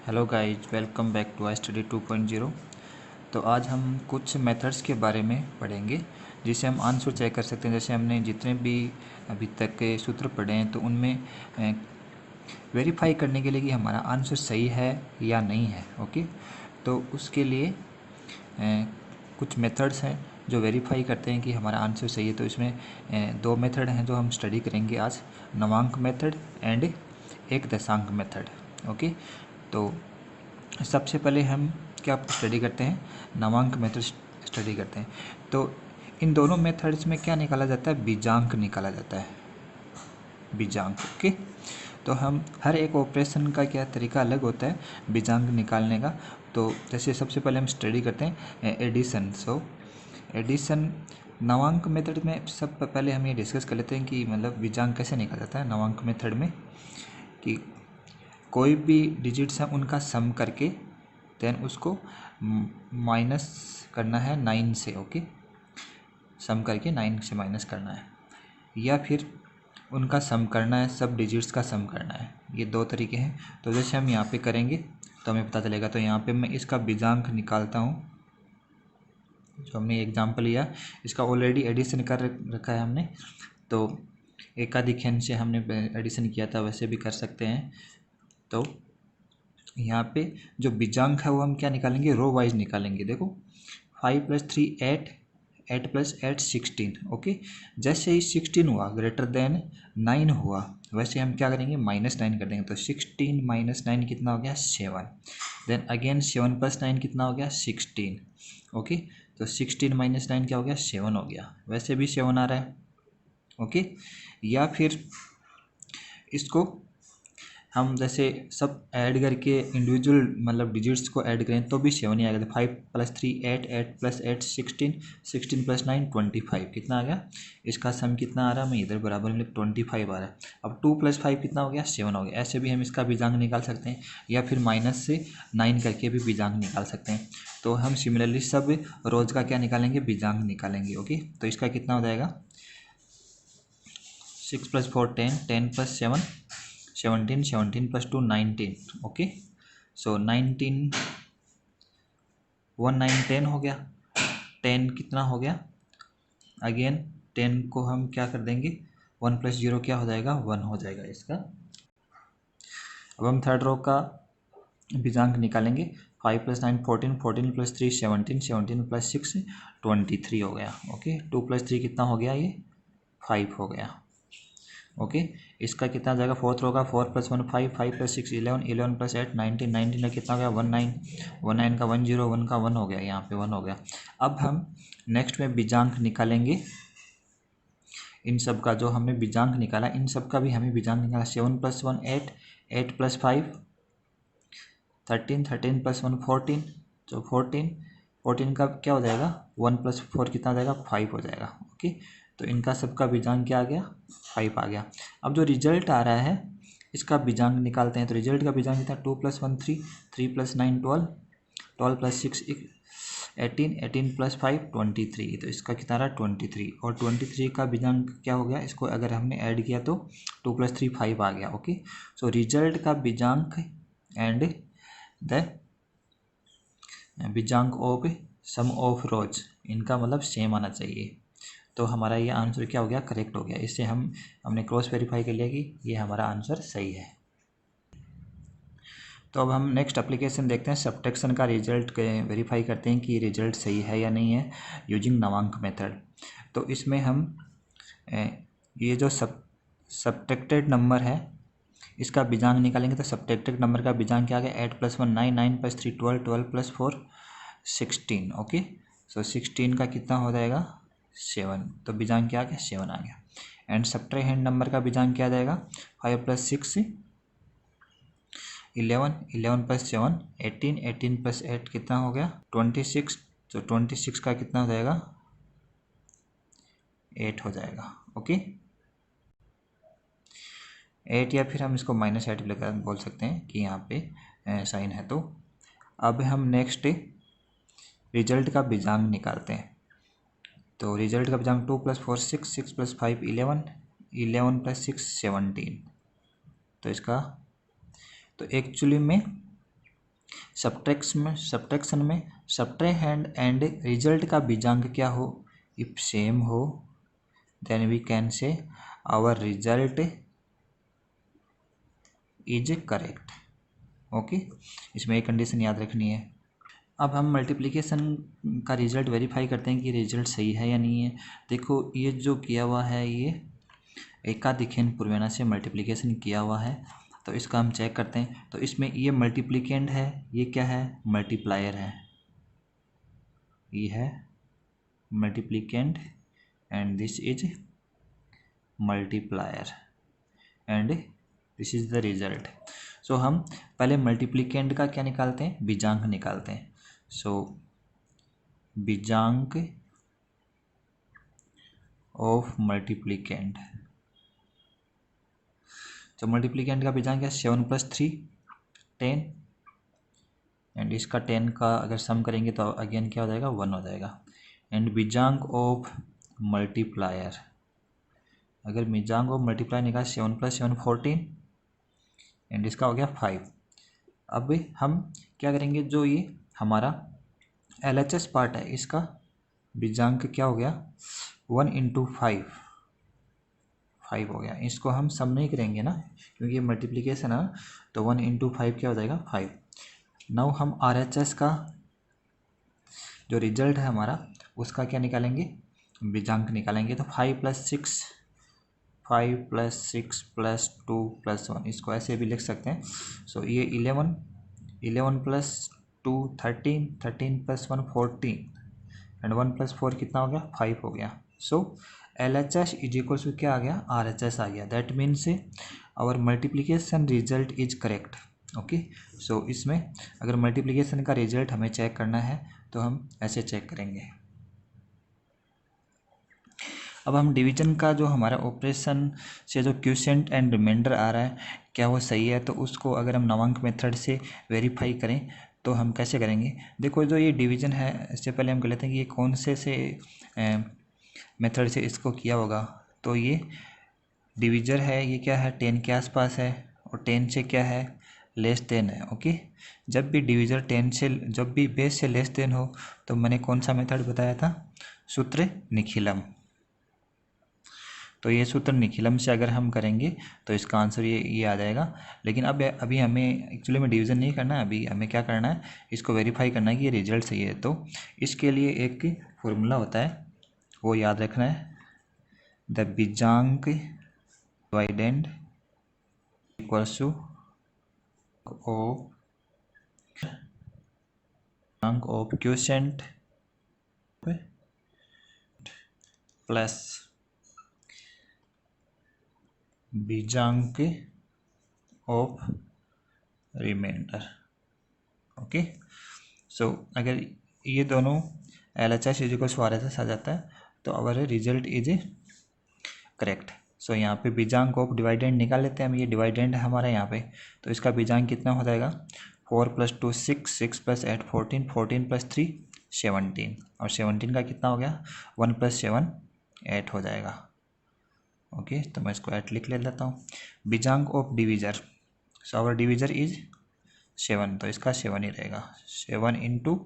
Hello guys, welcome back to I study 2.0। तो आज हम कुछ मेथड्स के बारे में पढ़ेंगे जिससे हम आंसर चेक कर सकते हैं। जैसे हमने जितने भी अभी तक के सूत्र पढ़े हैं तो उनमें वेरीफाई करने के लिए कि हमारा आंसर सही है या नहीं है। ओके, तो उसके लिए कुछ मेथड्स हैं जो वेरीफाई करते हैं कि हमारा आंसर सही है। तो इसमें दो मेथड हैं जो हम स्टडी करेंगे आज, नवांक मेथड एंड एक दशांक मेथड। ओके, तो सबसे पहले हम क्या स्टडी करते हैं, नवांक मेथड स्टडी करते हैं। तो इन दोनों मेथड्स में क्या निकाला जाता है, बीजांक निकाला जाता है, बीजांक। ओके, तो हम हर एक ऑपरेशन का क्या तरीका अलग होता है बीजांक निकालने का। तो जैसे सबसे पहले हम स्टडी करते हैं एडिशन। सो एडिशन नवांक मेथड में सब पहले हम ये डिस्कस कर लेते हैं कि मतलब बीजांक कैसे निकाला जाता है नवांक मेथड में, कि कोई भी डिजिट्स हैं उनका सम करके देन उसको माइनस करना है 9 से। ओके, सम करके 9 से माइनस करना है, या फिर उनका सम करना है, सब डिजिट्स का सम करना है। ये दो तरीके हैं। तो जैसे हम यहाँ पे करेंगे तो हमें पता चलेगा। तो यहाँ पे मैं इसका बीजांक निकालता हूँ। जो हमने एग्जाम्पल लिया इसका ऑलरेडी एडिशन कर रखा है हमने, तो एकाधिक n से हमने एडिशन किया था, वैसे भी कर सकते हैं। तो यहाँ पे जो बीजांक है वो हम क्या निकालेंगे, रो वाइज निकालेंगे। देखो 5 + 3 8, 8 + 8 16। ओके, जैसे ही 16 हुआ ग्रेटर देन 9 हुआ, वैसे हम क्या करेंगे, -9 कर देंगे। तो 16 - 9 कितना हो गया, 7। देन अगेन 7 + 9 कितना हो गया, 16। ओके, तो 16 - 9 क्या हो गया, 7 हो गया। वैसे भी 7 आ रहा है। ओके, या फिर इसको हम जैसे सब ऐड करके इंडिविजुअल मतलब डिजिट्स को ऐड करें तो भी 7 ही आएगा। तो 5 + 3 8, 8 + 8 16, 16 + 9 25। कितना आ गया, इसका सम कितना आ रहा है, मैं इधर बराबर में 25 आ रहा है। अब 2 + 5 कितना हो गया, 7 हो गया। ऐसे भी हम इसका बीजांक निकाल सकते हैं, या फिर माइनस से 9 करके भी बीजांक निकाल सकते हैं। तो हम सिमिलरली सब रोज का क्या निकालेंगे, बीजांक निकालेंगे। ओके, तो इसका कितना हो जाएगा, 6 + 4 10, 10 + 7 17, 17 + 2 19। ओके, सो 19 1 9 10 हो गया। 10 कितना हो गया, अगेन 10 को हम क्या कर देंगे, 1 + 0 क्या हो जाएगा, 1 हो जाएगा इसका। अब हम थर्ड रो का बीजांक निकालेंगे। 5 + 9 14, 14 + 3 17, 17 + 6 23 हो गया। ओके, 2 + 3 कितना हो गया, ये 5 हो गया। ओके, इसका कितना जाएगा, फोर्थ रो का 4 + 1 5, 5 + 6 11, 11 + 8 19, 19 का कितना हो गया, 19, 19 का 1 0, 1 का 1 हो गया, यहाँ पे 1 हो गया। अब हम नेक्स्ट में बीजांक निकालेंगे। इन सब का जो हमने बीजांक निकाला, इन सब का भी हमें बीजांक निकाला। 7 + 1 8, 8 + 5 13, 13 + 1 14, तो 14, 14 का क्या हो जाएगा, 1 + 4 कितना हो जाएगा, 5 हो जाएगा। ओके, तो इनका सबका बीजांक क्या आ गया, 5 आ गया। अब जो रिजल्ट आ रहा है इसका बीजांक निकालते हैं। तो रिजल्ट का बीजांक कितना, 2 + 1 3, 3 + 9 12, 12 + 6 18, 18 + 5 23। तो इसका कितना रहा, 23। और 23 का बीजांक क्या हो गया, इसको अगर हमने ऐड किया तो 2 + 3 5 आ गया। ओके, सो रिजल्ट का बीजांक एंड द बीजांक ऑफ सम ऑफ रोज, इनका मतलब सेम आना चाहिए। तो हमारा ये आंसर क्या हो गया, करेक्ट हो गया। इससे हमने क्रॉस वेरीफाई कर लिया कि ये हमारा आंसर सही है। तो अब हम नेक्स्ट एप्लीकेशन देखते हैं, सब्ट्रैक्शन का रिजल्ट वेरीफाई करते हैं कि रिजल्ट सही है या नहीं है यूजिंग नवांक मेथड। तो इसमें हम ये जो सब्ट्रैक्टेड नंबर है इसका बीजांक निकालेंगे। तो सब्ट्रैक्टेड नंबर का बीजांक क्या आ गया, 8 + 1 9, 9 + 3 12, 12 + 4 16। ओके, सो 16 का कितना हो जाएगा, 7। तो बीजांक क्या आ गया, 7 आ गया। एंड सब्ट्रैक्टेड नंबर का बीजांक क्या आ जाएगा, 5 + 6 11, 11 + 7 18, 18 + 8 कितना हो गया, 26। तो 26 का कितना हो जाएगा, 8 हो जाएगा। ओके, 8, या फिर हम इसको -8 भी लगा बोल सकते हैं कि यहाँ पे साइन है। तो अब हम नेक्स्ट रिजल्ट का बीजांक निकालते हैं। तो रिजल्ट का बीजांक 2 + 4 6, 6 + 5 11, 11 + 6 17। तो इसका तो एक्चुअली में सब्ट्रैक्शन में सब्ट्रैहेंड एंड रिजल्ट का बीजांक क्या हो, इफ सेम हो then we can say our result is correct. Okay, इसमें एक कंडीशन याद रखनी है। अब हम मल्टीप्लिकेशन का रिजल्ट वेरीफाई करते हैं कि रिजल्ट सही है या नहीं है। देखो ये जो किया हुआ है ये एकाधिखेन पूर्वेना से मल्टीप्लिकेशन किया हुआ है, तो इसका हम चेक करते हैं। तो इसमें ये मल्टीप्लिकेंड है, ये क्या है, मल्टीप्लायर है, ये है multiplicand and this is multiplier and this is the result. So हम पहले मल्टीप्लिकेंड का क्या निकालते हैं, बीजांक निकालते हैं। सो बीजांक ऑफ मल्टीप्लिकेंड, तो मल्टीप्लिकेंड का बीजांक है 7 + 3 10 एंड इसका 10 का अगर सम करेंगे तो अगेन क्या हो जाएगा, 1 हो जाएगा। एंड बीजांक ऑफ मल्टीप्लायर, अगर बीजांक ऑफ मल्टीप्लायर निकाल 7 + 7 14 एंड इसका हो गया 5। अब हम क्या करेंगे, जो ये हमारा LHS पार्ट है इसका बीजांक क्या हो गया, 1 × 5 हो गया। इसको हम सम नहीं करेंगे ना, क्योंकि ये मल्टीप्लिकेशन है, तो 1 × 5 क्या हो जाएगा, 5। नाउ हम RHS का जो रिजल्ट है हमारा उसका क्या निकालेंगे, बीजांक निकालेंगे। तो 5 + 6 + 2 + 1, इसको ऐसे भी लिख सकते हैं। सो ये 11 + 2 13 13 + 1 14 एंड 1 + 4 कितना हो गया, 5 हो गया। सो LHS = क्या आ गया, RHS आ गया। That means our multiplication result is correct. Okay, so इसमें अगर मल्टीप्लिकेशन का रिजल्ट हमें चेक करना है तो हम ऐसे चेक करेंगे। अब हम डिवीजन का जो हमारा ऑपरेशन से जो क्वोशिएंट एंड रिमाइंडर आ रहा है क्या वो सही है, तो उसको अगर हम नवांक मेथड से वेरीफाई करें तो हम कैसे करेंगे। देखो जो ये डिवीजन है, इससे पहले हम कह लेते हैं कि ये कौन से मेथड से इसको किया होगा। तो ये डिवीजर है, ये क्या है, 10 के आसपास है और 10 से क्या है, लेस देन है। ओके, जब भी डिवीजर 10 से, जब भी बेस से लेस देन हो तो मैंने कौन सा मेथड बताया था, सूत्र निखिलम। तो ये सूत्र निखिलम से अगर हम करेंगे तो इसका आंसर ये आ जाएगा। लेकिन अब अभी हमें एक्चुअली में डिवीज़न नहीं करना है, अभी हमें क्या करना है, इसको वेरीफाई करना है कि ये रिजल्ट सही है। तो इसके लिए एक फॉर्मूला होता है, वो याद रखना है, द बीजांक dividend equals to of quotient plus बीजांक ऑफ रिमाइंडर। ओके, सो अगर ये दोनों LHS = RHS आ जाता है तो अवर रिजल्ट इज करेक्ट। सो यहाँ पे बीजांक ऑफ डिवाइडेंड निकाल लेते हैं हम, ये डिवाइडेंड है हमारा यहाँ पे, तो इसका बीजांक कितना हो जाएगा, 4 + 2 6 6 + 8 14 14 + 3 17 और 17 का कितना हो गया, 1 + 7 8 हो जाएगा। ओके, तो मैं इसको 8 लिख लेता हूँ। बीजांक of divisor, so our divisor is 7, तो इसका 7 ही रहेगा। 7 ×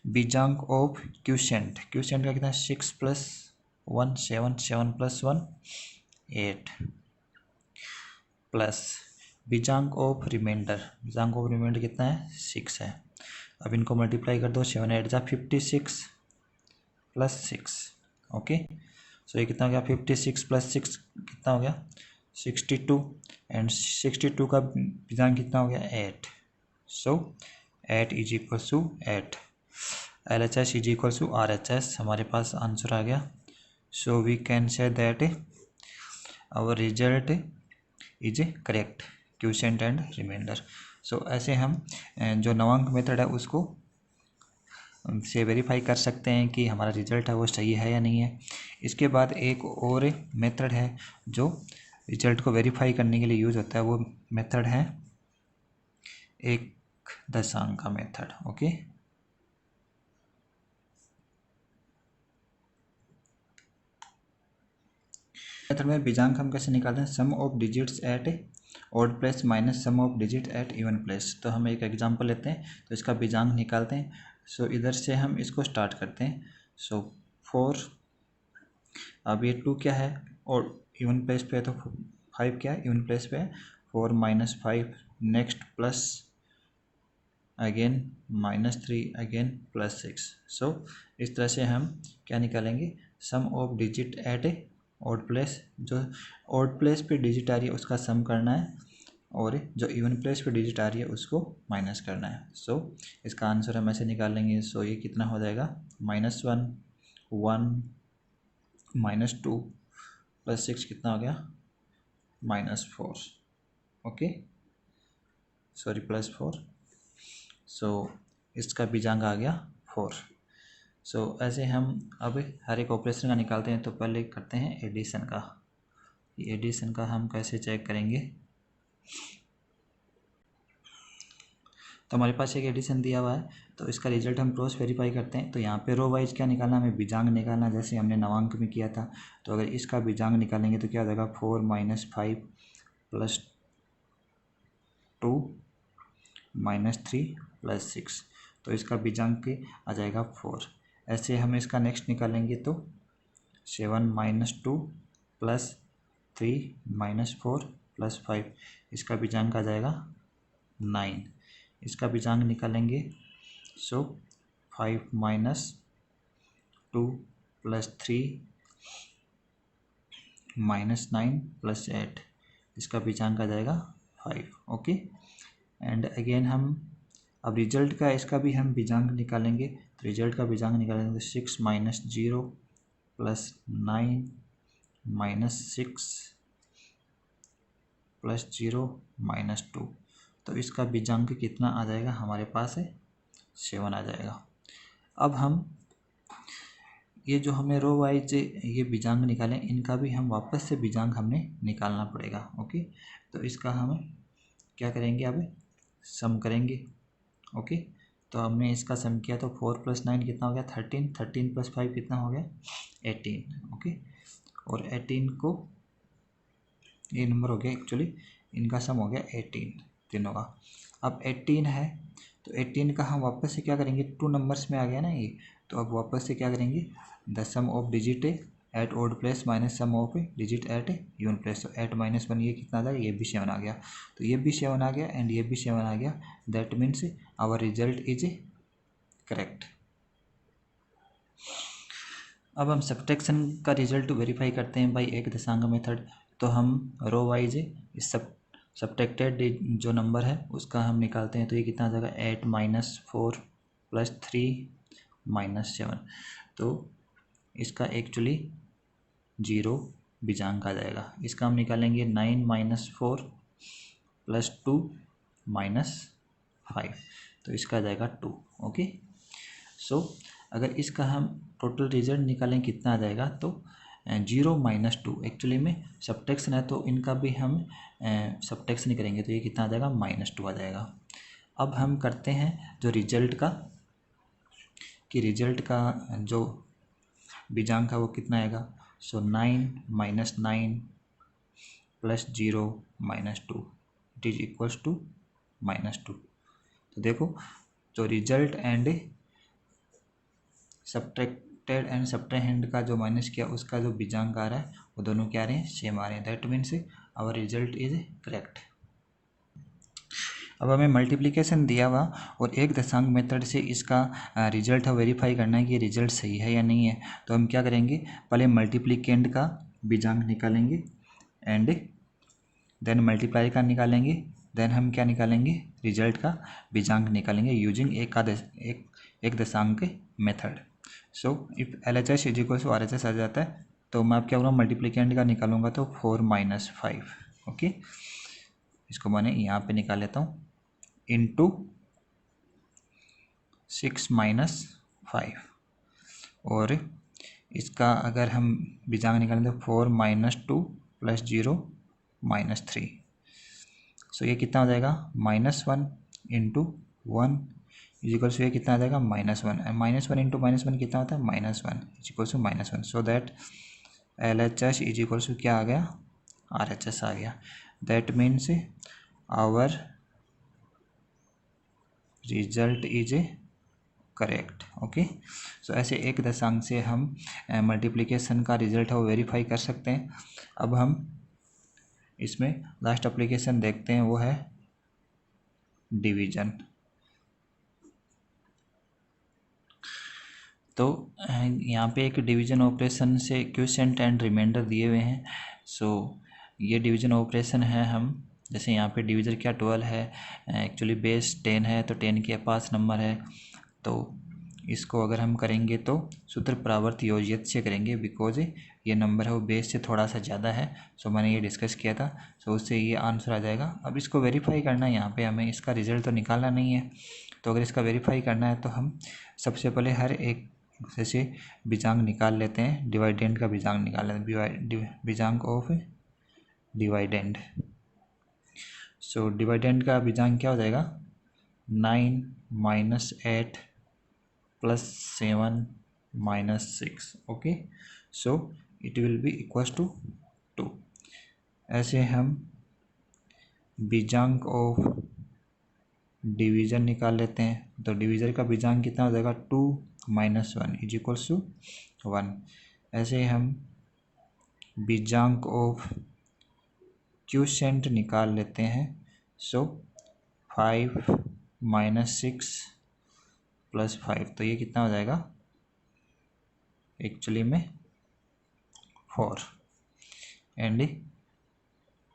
बीजांक ऑफ क्वोशिएंट, क्वोशिएंट का कितना, 6 + 1 7 7 + 1 8 प्लस बीजांक ऑफ रिमाइंडर, बीजांक ऑफ रिमाइंडर कितना है, 6 है। अब इनको मल्टीप्लाई कर दो, 7 8 जा 56 + 6। ओके, सो ये कितना हो गया, 56 + 6 कितना हो गया, 62 एंड 62 का बीजांक कितना हो गया, 8। सो 8 = 8। LHS = RHS, हमारे पास आंसर आ गया। So we can say that our result is correct, quotient and remainder. So ऐसे हम जो नवांक मेथड है उसको से वेरीफाई कर सकते हैं कि हमारा रिजल्ट है वो सही है या नहीं है। इसके बाद एक और मेथड है जो रिजल्ट को वेरीफाई करने के लिए यूज़ होता है, वो मेथड है एक दशांक का मेथड। ओके, मेथड में बीजांक हम कैसे निकालते हैं, sum of digits at odd place minus sum of digit at even place. तो हम एक एग्जांपल लेते हैं, तो इसका बीजांक निकालते हैं। सो इधर से हम इसको स्टार्ट करते हैं। सो 4, अब ये 2 क्या है और इवन प्लेस पे है, तो 5 क्या है इवन प्लेस पे है, 4 - 5, next plus again -3 again +6। So इस तरह से हम क्या निकालेंगे, sum of digit at a odd place, जो ऑड प्लेस पे डिजिट आ रही है उसका सम करना है, और जो इवन प्लेस पे डिजिट आ रही है उसको माइनस करना है। सो इसका आंसर हम ऐसे निकालेंगे। सो ये कितना हो जाएगा, -1 1 -2 +6 कितना हो गया, -4, ओके सॉरी +4। सो इसका बीजांक आ गया 4। सो ऐसे हम अब हर एक ऑपरेशन का निकालते हैं। तो पहले करते हैं एडिशन का। एडिशन का हम कैसे चेक करेंगे, तो हमारे पास एक एडिशन दिया हुआ है, तो इसका रिजल्ट हम क्रॉस वेरीफाई करते हैं। तो यहाँ पे रो वाइज क्या निकालना, हमें बीजांक निकालना, जैसे हमने नवांक में किया था। तो अगर इसका बीजांक निकालेंगे तो क्या हो जाएगा, 4 - 5 + 2 - 3 + 6। तो इसका बीजांक आ जाएगा 4। ऐसे हम इसका नेक्स्ट निकालेंगे तो 7 - 2 + 3 - 4 + 5, इसका बीजांक आ जाएगा 9। इसका बीजांक निकालेंगे। सो 5 - 2 + 3 - 9 + 8, इसका बीजांक आ जाएगा 5, ओके। एंड अगेन हम अब रिजल्ट का इसका भी हम बीजांक निकालेंगे। तो रिजल्ट का बीजांक निकालेंगे तो 6 - 0 + 9 - 6 + 0 - 2, तो इसका बीजांक कितना आ जाएगा, हमारे पास है 7 आ जाएगा। अब हम ये जो हमें रो वाइज ये बीजांक निकालें, इनका भी हम वापस से बीजांक हमने निकालना पड़ेगा, ओके। तो इसका हम क्या करेंगे, अब सम करेंगे, ओके। तो हमने इसका सम किया तो 4 + 9 कितना हो गया, 13, 13 + 5 कितना हो गया, 18, ओके। और 18 को ये नंबर हो गया, एक्चुअली इनका सम हो गया 18 तीनों का। अब 18 है तो 18 का हम वापस से क्या करेंगे, 2 नंबर्स में आ गया ना ये, तो अब वापस से क्या करेंगे, the sum of digit at odd place minus sum of digit at even place. तो 8 - 1 ये कितना आ जाएगा, ये भी 7 आ गया। तो ये भी 7 आ गया एंड ये भी 7 आ गया, that means our result is correct. अब हम सब्ट्रैक्शन का रिजल्ट वेरीफाई करते हैं बाई एक दशांक मेथड। तो हम रो वाइज इस सब्ट्रैक्टेड जो नंबर है उसका हम निकालते हैं। तो ये कितना आ जाएगा, 8 - 4 + 3 - 7। तो इसका एक्चुअली 0 बीजांक आ जाएगा। इसका हम निकालेंगे 9 - 4 + 2 - 5, तो इसका आ जाएगा 2, ओके। सो अगर इसका हम टोटल रिजल्ट निकालें कितना आ जाएगा, तो 0 - 2, एक्चुअली में सब्ट्रैक्शन है तो इनका भी हम सब्ट्रैक्शन करेंगे, तो ये कितना आ जाएगा, -2 आ जाएगा। अब हम करते हैं जो रिजल्ट का, कि रिजल्ट का जो बीजांक है वो कितना आएगा। सो 9 - 9 + 0 - 2 इट इज इक्वल्स टू -2। तो देखो, तो result and subtracted and subtrahend का जो माइनस किया उसका जो बीजांक आ रहा है वो दोनों क्या आ रहे हैं, सेम आ रहे हैं, that means our result is correct. अब हमें मल्टीप्लिकेशन दिया हुआ और एक दशांक मेथड से इसका रिजल्ट है वेरीफाई करना है कि रिजल्ट सही है या नहीं है। तो हम क्या करेंगे, पहले मल्टीप्लिकेंड का बीजांक निकालेंगे एंड देन मल्टीप्लाई का निकालेंगे, देन हम क्या निकालेंगे, रिजल्ट का बीजांक निकालेंगे यूजिंग एक दशांक method. So if LHS = RHS आ जाता है तो मैं अब क्या करूँगा, मल्टीप्लिकेंड का निकालूंगा तो 4 - 5, ओके। इसको मैंने यहाँ पे निकाल लेता हूँ, इंटू 6 - 5, और इसका अगर हम बीजांक निकालें तो 4 - 2 + 0 - 3। सो ये कितना हो जाएगा, -1 × 1 = ये कितना आ जाएगा, -1। -1 × -1 कितना होता है, -1 = -1। So that LHS is equal to क्या आ गया, RHS आ गया। That means our result is correct. Okay, so ऐसे एक दशांक से हम मल्टीप्लिकेशन का रिजल्ट है वो वेरीफाई कर सकते हैं। अब हम इसमें लास्ट एप्लीकेशन देखते हैं, वो है डिवीजन। तो यहाँ पे एक डिवीजन ऑपरेशन से क्वोशिएंट एंड रिमाइंडर दिए हुए हैं। सो ये डिवीजन ऑपरेशन है, हम जैसे यहाँ पे डिवीजन क्या 12 है, एक्चुअली बेस 10 है, तो 10 के पास नंबर है, तो इसको अगर हम करेंगे तो सूत्र परावर्त योजियत से करेंगे, बिकॉज ये नंबर है वो बेस से थोड़ा सा ज़्यादा है। सो मैंने ये डिस्कस किया था, सो उससे ये आंसर आ जाएगा। अब इसको वेरीफाई करना है, यहाँ पे हमें इसका रिजल्ट तो निकालना नहीं है, तो अगर इसका वेरीफाई करना है तो हम सबसे पहले हर एक जैसे बीजांक निकाल लेते हैं, डिवाइडेंड का बीजांक निकाल लेते हैं, बीजांक ऑफ डिवाइडेंड। सो डिवाइडेंड का बीजांक क्या हो जाएगा, 9 - 8 + 7 - 6। Okay, so it will be equals to 2। ऐसे हम बीजांक ऑफ डिवीजन निकाल लेते हैं, तो डिवीजन का बीजांक कितना हो जाएगा, 2 - 1 इज इक्वल्स टू 1। ऐसे हम बीजांक ऑफ क्वोशिएंट निकाल लेते हैं, सो 5 - 6 + 5, तो ये कितना हो जाएगा, एक्चुअली में 4। एंड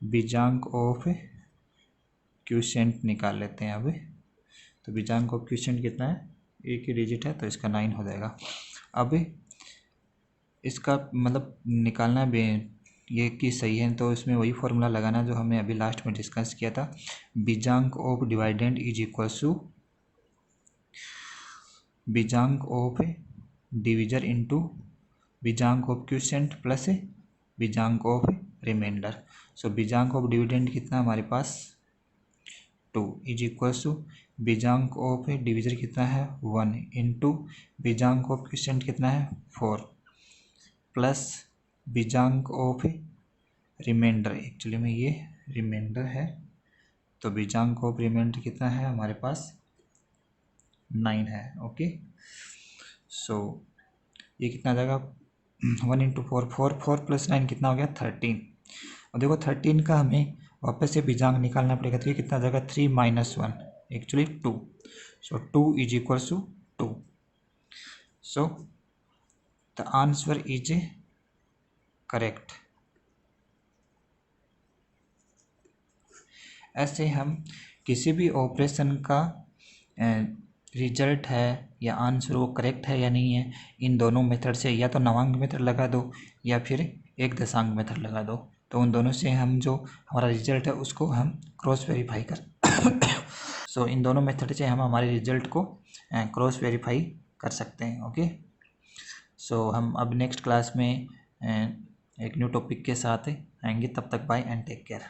बीजांक ऑफ क्वोशिएंट निकाल लेते हैं अभी, तो बीजांक ऑफ क्वोशिएंट कितना है, एक ही डिजिट है, तो इसका 9 हो जाएगा। अब इसका मतलब निकालना भी ये कि सही है, तो इसमें वही फॉर्मूला लगाना जो हमने अभी लास्ट में डिस्कस किया था, बीजांक of dividend is equals to बीजांक ऑफ डिवीजर इंटू बीजांक ऑफ क्वोशिएंट प्लस बीजांक ऑफ रिमाइंडर। सो बीजांक ऑफ डिविडेंड कितना हमारे पास 2 इज इक्वल्स टू बीजांक ऑफ डिवीजर कितना है 1 इंटू बीजांक ऑफ क्वोशिएंट कितना है 4 प्लस बीजांक ऑफ रिमाइंडर, एक्चुअली में ये रिमाइंडर है, तो बीजांक ऑफ रिमाइंडर कितना है हमारे पास 9 है। ओके, सो ये कितना आ जाएगा 1 × 4, 4 + 9 कितना हो गया 13। और देखो 13 का हमें वापस से बीजांक निकालना पड़ेगा, तो ये कितना आ जाएगा 3 - 1, actually 2। So 2 is equals to 2। So the answer is correct. ऐसे हम किसी भी ऑपरेशन का रिजल्ट है या आंसर वो करेक्ट है या नहीं है, इन दोनों मेथड से या तो नवांक मेथड लगा दो या फिर एक दशांक मेथड लगा दो, तो उन दोनों से हम जो हमारा रिजल्ट है उसको हम क्रॉस वेरीफाई कर सो इन दोनों मेथड से हम हमारे रिजल्ट को क्रॉस वेरीफाई कर सकते हैं। ओके, सो हम अब नेक्स्ट क्लास में एक न्यू टॉपिक के साथ आएंगे, तब तक बाय एंड टेक केयर।